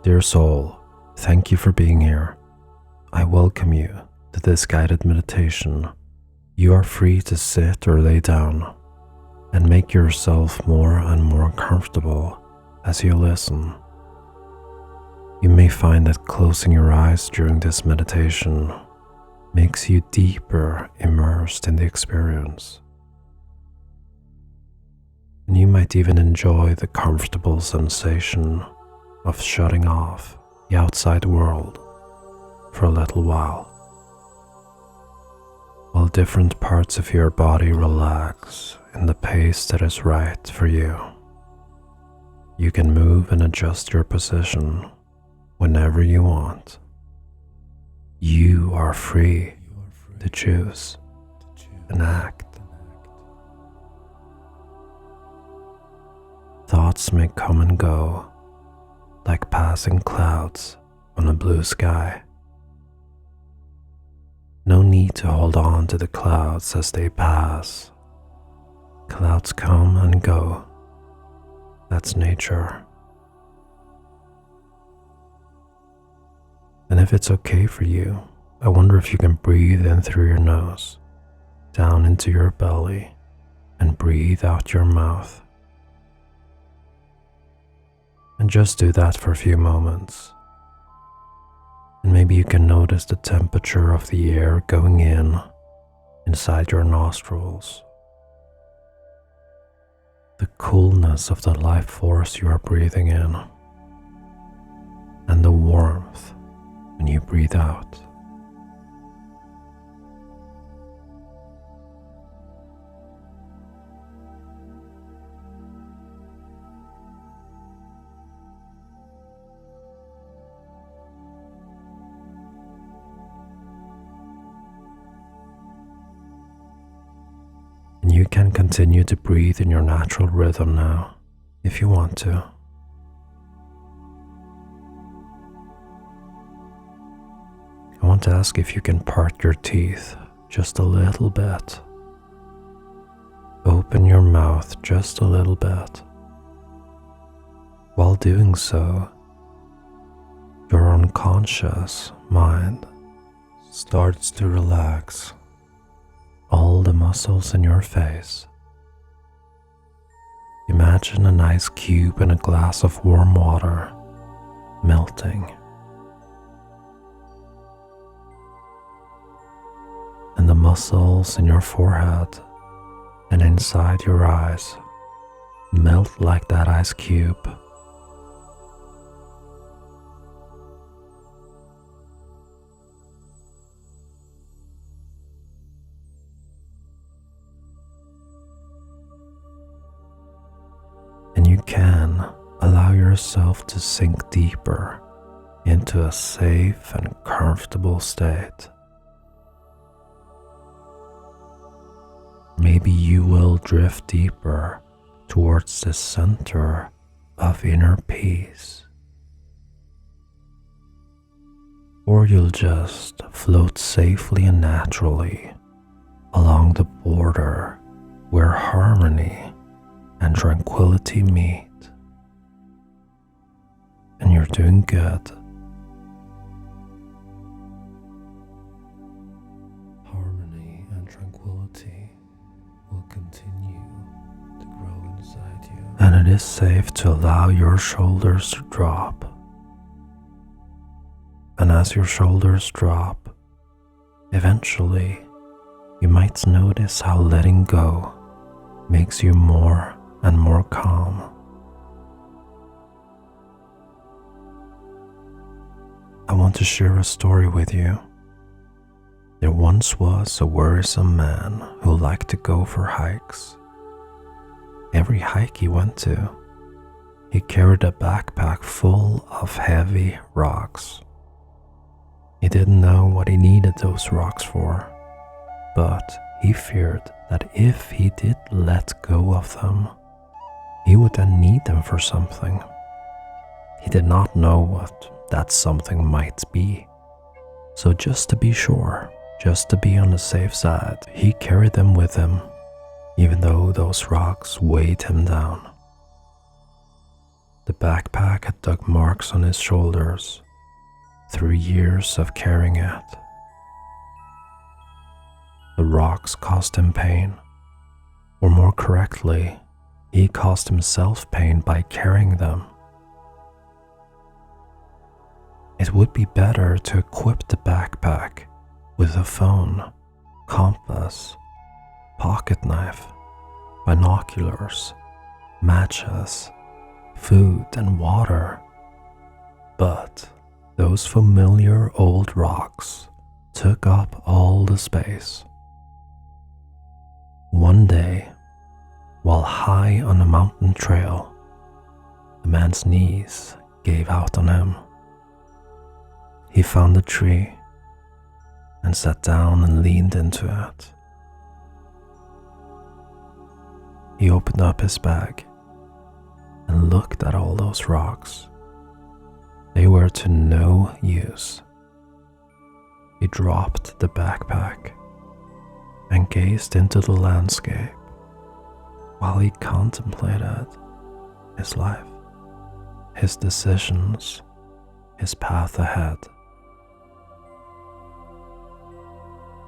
Dear soul, thank you for being here. I welcome you to this guided meditation. You are free to sit or lay down and make yourself more and more comfortable as you listen. You may find that closing your eyes during this meditation makes you deeper immersed in the experience. And you might even enjoy the comfortable sensation of shutting off the outside world for a little while different parts of your body relax in the pace that is right for you. You can move and adjust your position whenever you want. You are free to choose and act. Thoughts may come and go like passing clouds on a blue sky. No need to hold on to the clouds as they pass. Clouds come and go. That's nature. And if it's okay for you, I wonder if you can breathe in through your nose, down into your belly, and breathe out your mouth. And just do that for a few moments. And maybe you can notice the temperature of the air going in inside your nostrils, the coolness of the life force you are breathing in, and the warmth when you breathe out. And you can continue to breathe in your natural rhythm now, if you want to. I want to ask if you can part your teeth just a little bit. Open your mouth just a little bit. While doing so, your unconscious mind starts to relax all the muscles in your face. Imagine an ice cube in a glass of warm water melting, and the muscles in your forehead and inside your eyes melt like that ice cube. And you can allow yourself to sink deeper into a safe and comfortable state. Maybe you will drift deeper towards the center of inner peace. Or you'll just float safely and naturally along the border where harmony and tranquility meet. And you're doing good. Harmony and tranquility will continue to grow inside you. And it is safe to allow your shoulders to drop. And as your shoulders drop, eventually you might notice how letting go makes you more and more calm. I want to share a story with you. There once was a worrisome man who liked to go for hikes. Every hike he went to, he carried a backpack full of heavy rocks. He didn't know what he needed those rocks for, but he feared that if he did let go of them, he would then need them for something. He did not know what that something might be. So just to be sure, just to be on the safe side, he carried them with him, even though those rocks weighed him down. The backpack had dug marks on his shoulders through years of carrying it. The rocks caused him pain, or more correctly, he caused himself pain by carrying them. It would be better to equip the backpack with a phone, compass, pocket knife, binoculars, matches, food, and water. But those familiar old rocks took up all the space. One day, while high on a mountain trail, the man's knees gave out on him. He found a tree and sat down and leaned into it. He opened up his bag and looked at all those rocks. They were to no use. He dropped the backpack and gazed into the landscape while he contemplated his life, his decisions, his path ahead.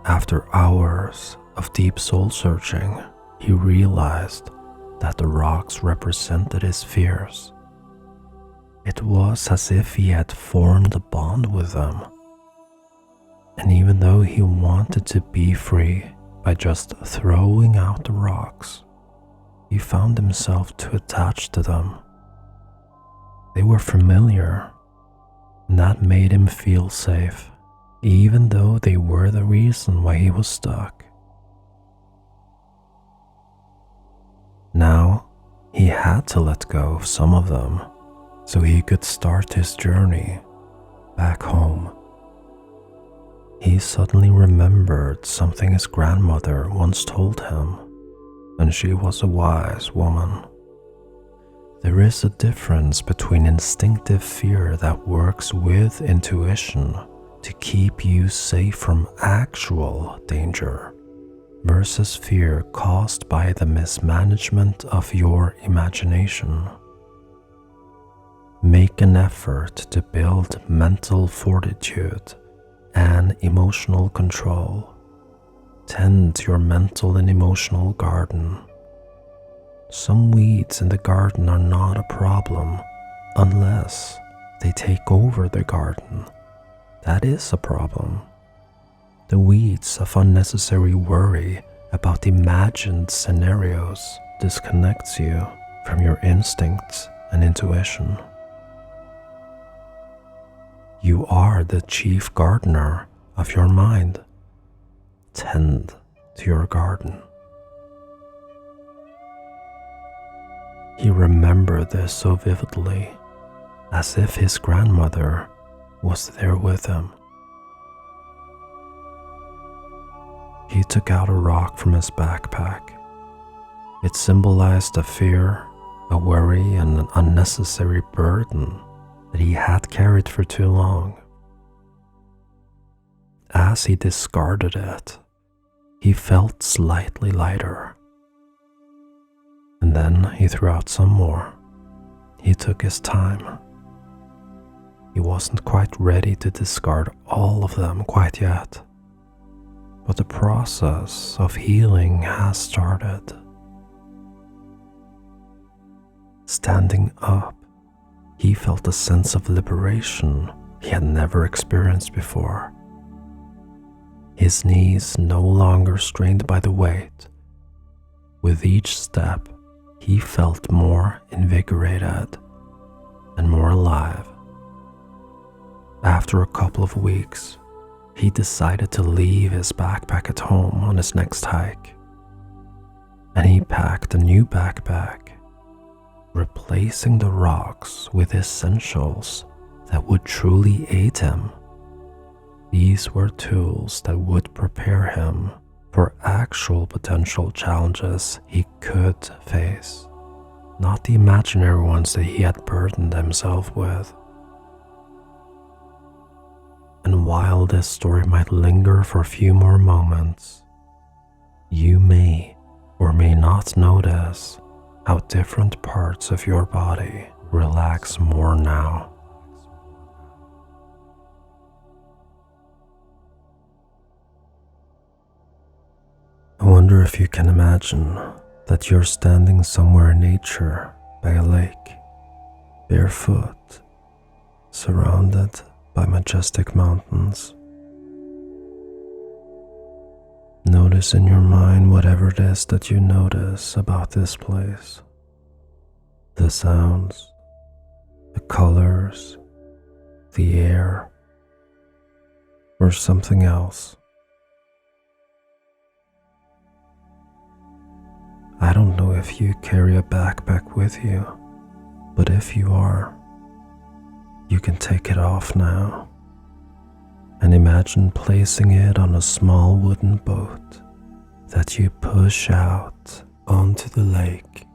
After hours of deep soul searching, he realized that the rocks represented his fears. It was as if he had formed a bond with them. And even though he wanted to be free by just throwing out the rocks, he found himself too attached to them. They were familiar, and that made him feel safe, even though they were the reason why he was stuck. Now, he had to let go of some of them so he could start his journey back home. He suddenly remembered something his grandmother once told him, and she was a wise woman. There is a difference between instinctive fear that works with intuition to keep you safe from actual danger versus fear caused by the mismanagement of your imagination. Make an effort to build mental fortitude and emotional control. Tend your mental and emotional garden. Some weeds in the garden are not a problem unless they take over the garden. That is a problem. The weeds of unnecessary worry about imagined scenarios disconnects you from your instincts and intuition. You are the chief gardener of your mind. Tend to your garden. He remembered this so vividly, as if his grandmother was there with him. He took out a rock from his backpack. It symbolized a fear, a worry, and an unnecessary burden that he had carried for too long. As he discarded it, he felt slightly lighter. And then he threw out some more. He took his time. He wasn't quite ready to discard all of them quite yet. But the process of healing has started. Standing up, he felt a sense of liberation he had never experienced before. His knees no longer strained by the weight. With each step, he felt more invigorated and more alive. After a couple of weeks, he decided to leave his backpack at home on his next hike. And he packed a new backpack, replacing the rocks with essentials that would truly aid him. These were tools that would prepare him for actual potential challenges he could face, not the imaginary ones that he had burdened himself with. And while this story might linger for a few more moments, you may or may not notice how different parts of your body relax more now. I wonder if you can imagine that you're standing somewhere in nature by a lake, barefoot, surrounded by majestic mountains. Notice in your mind whatever it is that you notice about this place. The sounds, the colors, the air, or something else. I don't know if you carry a backpack with you, but if you are, you can take it off now and imagine placing it on a small wooden boat that you push out onto the lake.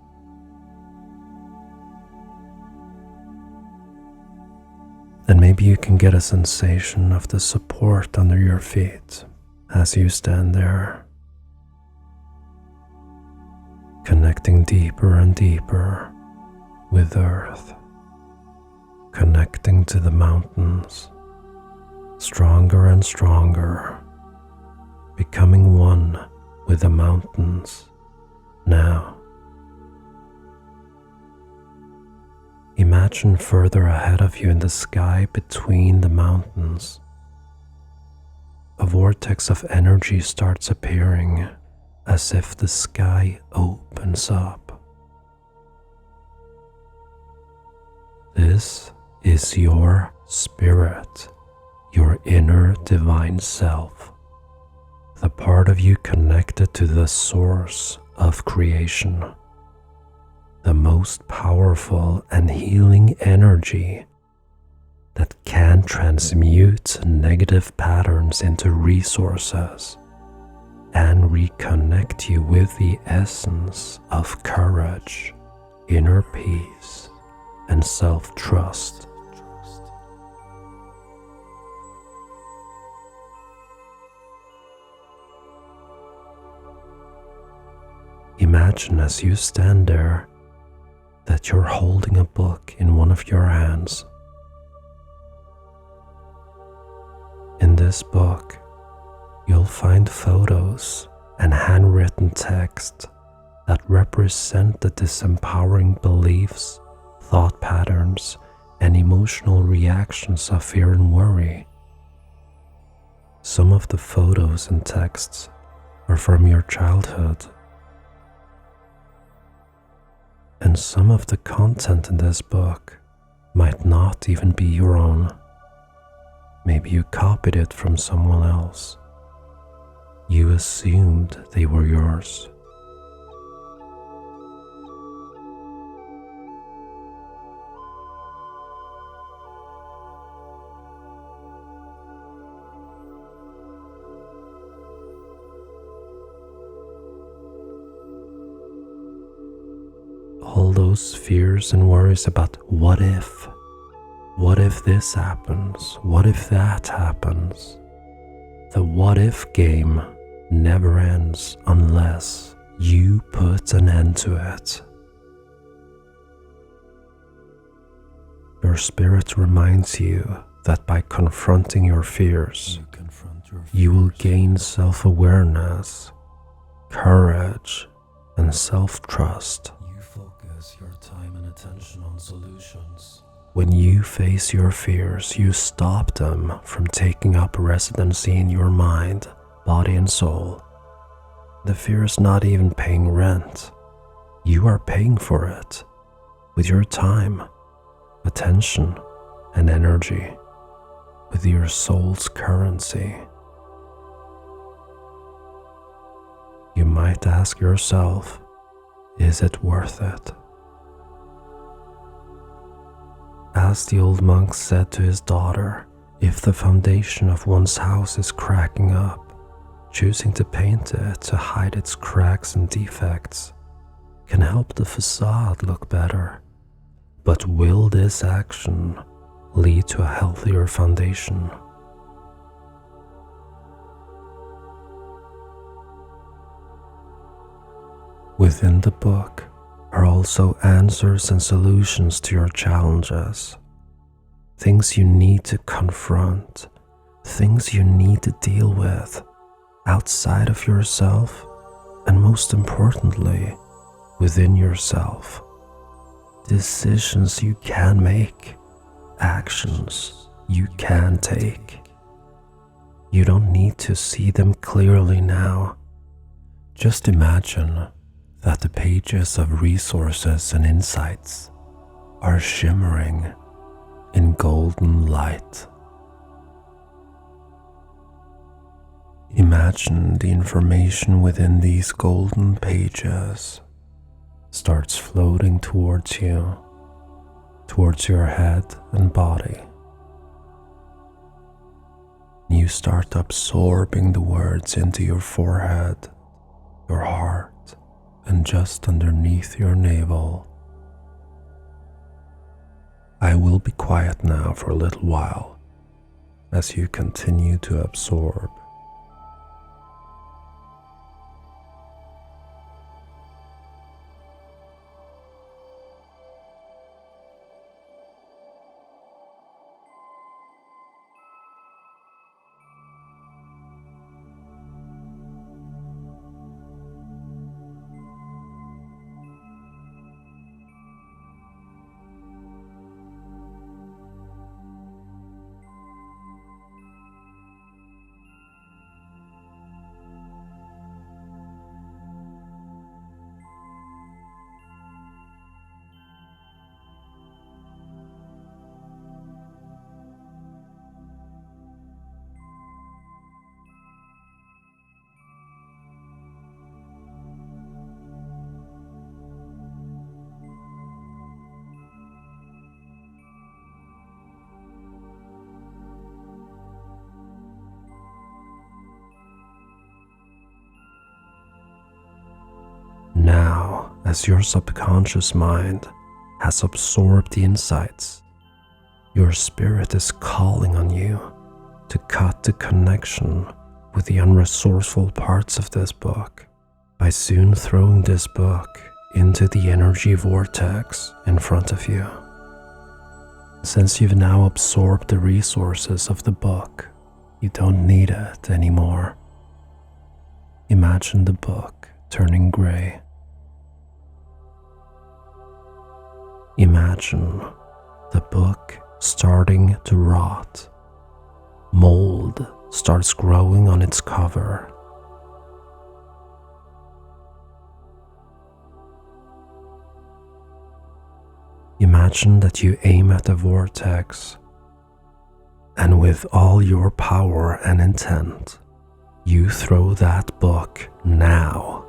And maybe you can get a sensation of the support under your feet as you stand there, connecting deeper and deeper with earth, connecting to the mountains, stronger and stronger, becoming one with the mountains now. Imagine further ahead of you in the sky between the mountains. A vortex of energy starts appearing as if the sky opens up. This is your spirit, your inner divine self, the part of you connected to the source of creation, the most powerful and healing energy that can transmute negative patterns into resources and reconnect you with the essence of courage, inner peace, and self-trust. Imagine as you stand there that you're holding a book in one of your hands. In this book, you'll find photos and handwritten text that represent the disempowering beliefs, thought patterns, and emotional reactions of fear and worry. Some of the photos and texts are from your childhood, and some of the content in this book might not even be your own. Maybe you copied it from someone else. You assumed they were yours. All those fears and worries about what if this happens, what if that happens. The what if game never ends unless you put an end to it. Your spirit reminds you that by confronting your fears, you will gain self-awareness, courage, and self-trust. You focus your time and attention on solutions. When you face your fears, you stop them from taking up residency in your mind, body, and soul. The fear is not even paying rent. You are paying for it with your time, attention, and energy, with your soul's currency. You might ask yourself, is it worth it? As the old monk said to his daughter, if the foundation of one's house is cracking up, choosing to paint it to hide its cracks and defects can help the facade look better. But will this action lead to a healthier foundation? Within the book, are also answers and solutions to your challenges. Things you need to confront, things you need to deal with outside of yourself, and most importantly, within yourself. Decisions you can make, actions you can take. You don't need to see them clearly now. Just imagine that the pages of resources and insights are shimmering in golden light. Imagine the information within these golden pages starts floating towards you, towards your head and body. You start absorbing the words into your forehead, your heart, and just underneath your navel. I will be quiet now for a little while as you continue to absorb. Now, as your subconscious mind has absorbed the insights, your spirit is calling on you to cut the connection with the unresourceful parts of this book by soon throwing this book into the energy vortex in front of you. Since you've now absorbed the resources of the book, you don't need it anymore. Imagine the book turning gray. Imagine the book starting to rot. Mold starts growing on its cover. Imagine that you aim at the vortex, and with all your power and intent, you throw that book now,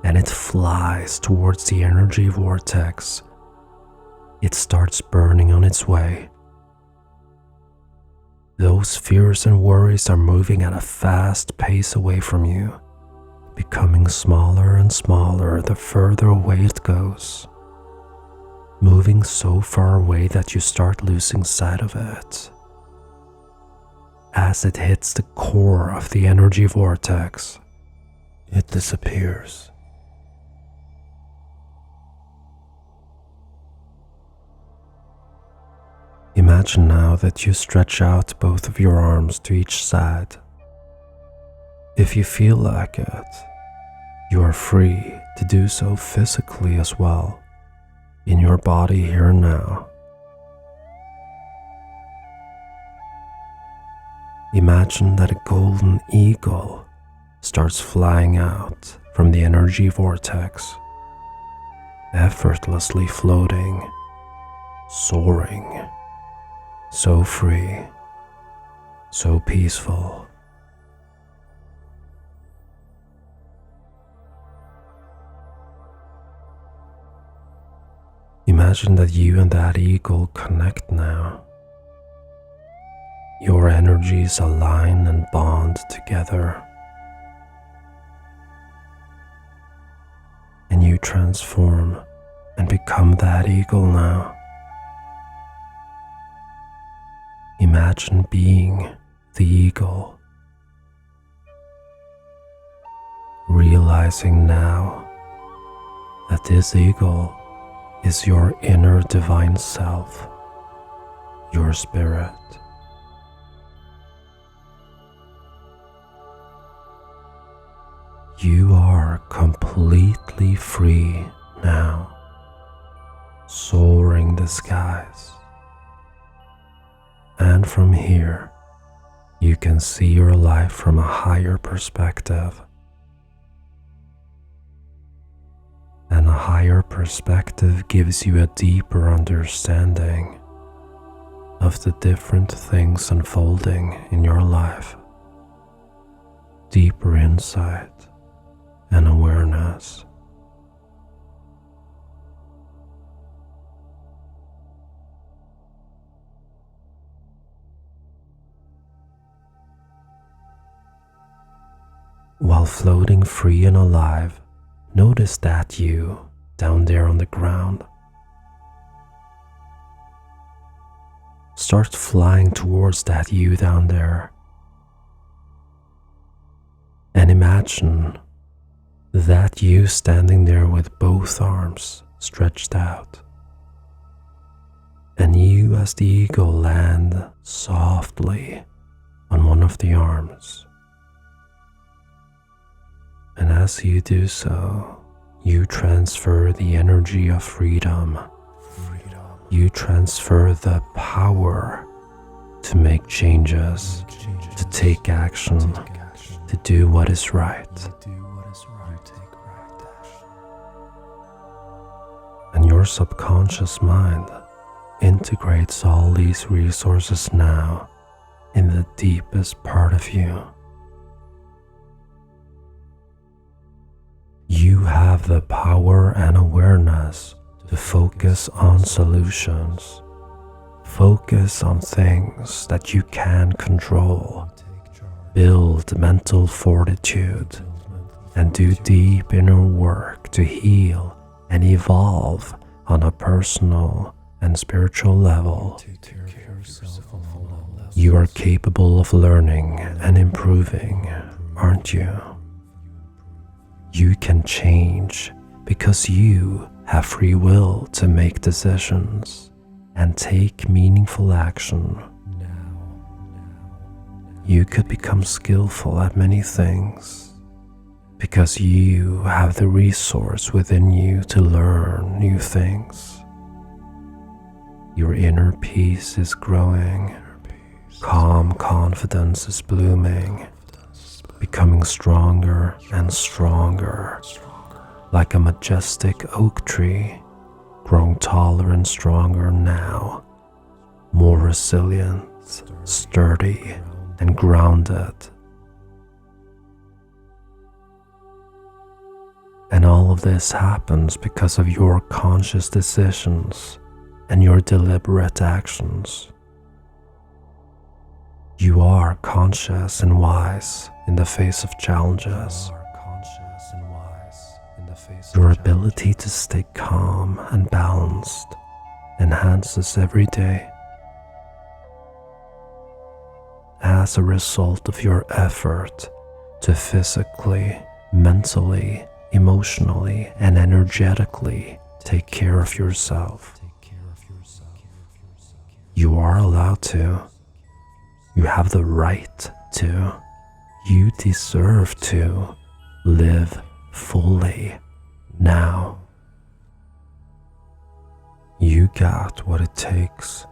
and it flies towards the energy vortex. It starts burning on its way. Those fears and worries are moving at a fast pace away from you, becoming smaller and smaller the further away it goes, moving so far away that you start losing sight of it. As it hits the core of the energy vortex, it disappears. Imagine now that you stretch out both of your arms to each side. If you feel like it, you are free to do so physically as well, in your body here and now. Imagine that a golden eagle starts flying out from the energy vortex, effortlessly floating, soaring, so free, so peaceful. Imagine that you and that eagle connect now. Your energies align and bond together, and you transform and become that eagle now. Imagine being the eagle, realizing now that this eagle is your inner divine self, your spirit. You are completely free now, soaring the skies. And from here, you can see your life from a higher perspective. And a higher perspective gives you a deeper understanding of the different things unfolding in your life, deeper insight and awareness. While floating free and alive, notice that you down there on the ground. Start flying towards that you down there. And imagine that you standing there with both arms stretched out. And you as the eagle land softly on one of the arms. And as you do so, you transfer the energy of freedom. You transfer the power to make changes, to take action, to do what is right. And your subconscious mind integrates all these resources now in the deepest part of you. You have the power and awareness to focus on solutions. Focus on things that you can control. Build mental fortitude and do deep inner work to heal and evolve on a personal and spiritual level. You are capable of learning and improving, aren't you? You can change because you have free will to make decisions and take meaningful action. You could become skillful at many things because you have the resource within you to learn new things. Your inner peace is growing, calm confidence is blooming, becoming stronger and stronger, like a majestic oak tree, growing taller and stronger now, more resilient, sturdy, and grounded. And all of this happens because of your conscious decisions and your deliberate actions. You are conscious and wise in the face of challenges. Your ability to stay calm and balanced enhances every day. As a result of your effort to physically, mentally, emotionally, and energetically take care of yourself. You are allowed to. You have the right to. You deserve to live fully now. You got what it takes.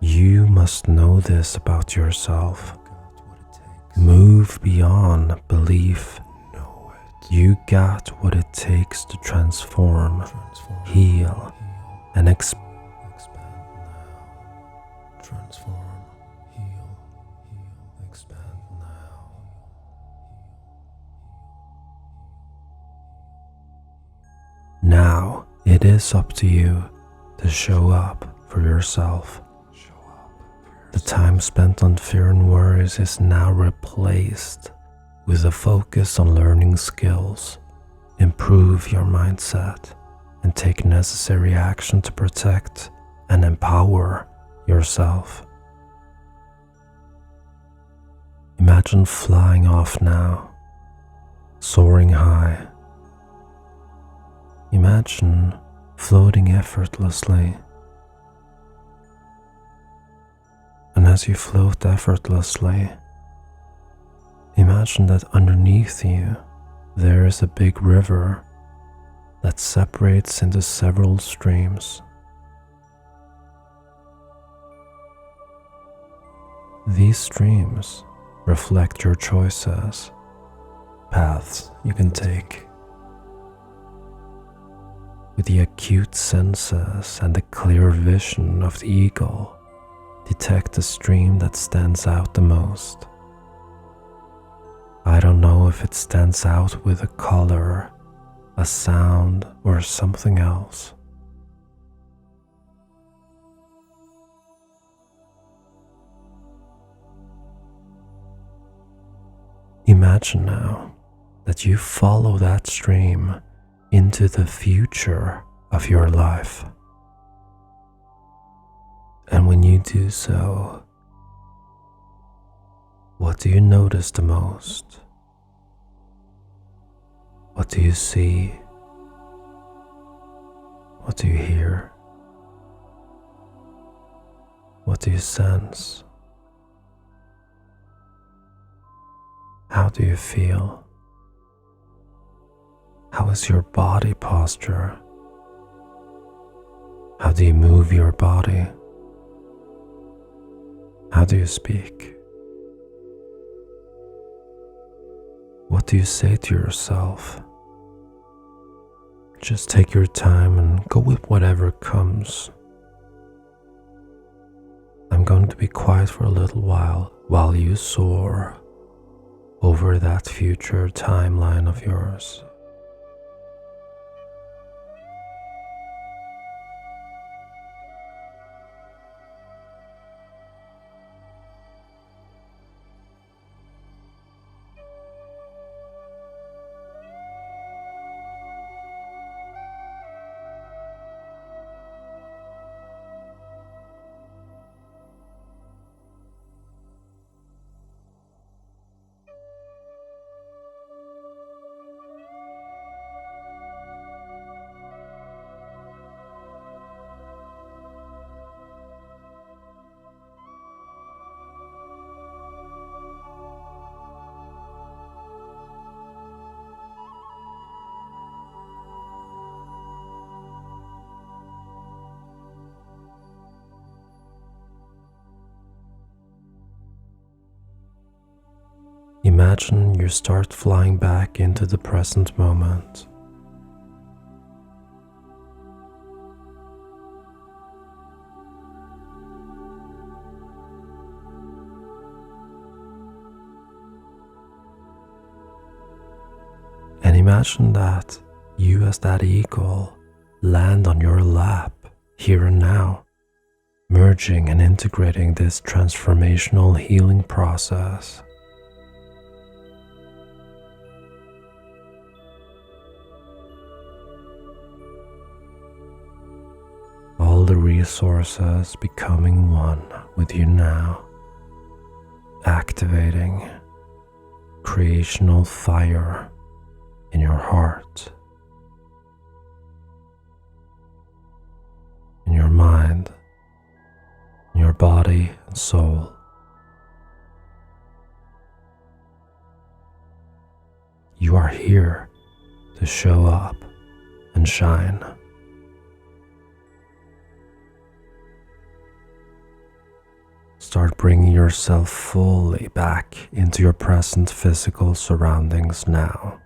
You must know this about yourself. Move beyond belief. You got what it takes to transform, heal, and expand now. Transform, heal, expand now. Now it is up to you to show up for yourself. The time spent on fear and worries is now replaced with a focus on learning skills. Improve your mindset and take necessary action to protect and empower yourself. Imagine flying off now, soaring high, Imagine floating effortlessly. And as you float effortlessly, imagine that underneath you there is a big river that separates into several streams. These streams reflect your choices, paths you can take. With the acute senses and the clear vision of the eagle, detect the stream that stands out the most. I don't know if it stands out with a color, a sound, or something else. Imagine now that you follow that stream into the future of your life. And when you do so, what do you notice the most? What do you see? What do you hear? What do you sense? How do you feel? How is your body posture? How do you move your body? How do you speak? What do you say to yourself? Just take your time and go with whatever comes. I'm going to be quiet for a little while you soar over that future timeline of yours. Imagine you start flying back into the present moment. And imagine that you, as that eagle, land on your lap here and now, merging and integrating this transformational healing process. All the resources becoming one with you now, activating creational fire in your heart, in your mind, in your body and soul. You are here to show up and shine. Start bringing yourself fully back into your present physical surroundings now.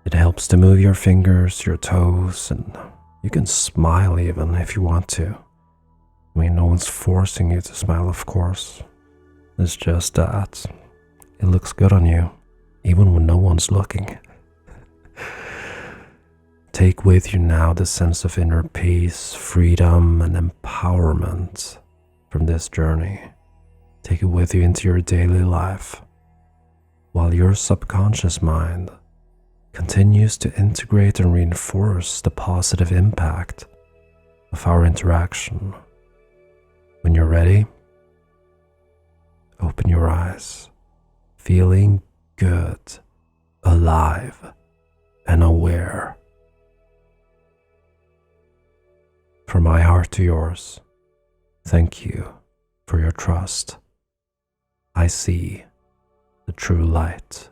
It helps to move your fingers, your toes, and you can smile even if you want to. I mean, no one's forcing you to smile, of course. It's just that it looks good on you, even when no one's looking. Take with you now the sense of inner peace, freedom, and empowerment from this journey. Take it with you into your daily life, while your subconscious mind continues to integrate and reinforce the positive impact of our interaction. When you're ready, open your eyes, feeling good, alive, and aware From my heart to yours, thank you for your trust. I see the true light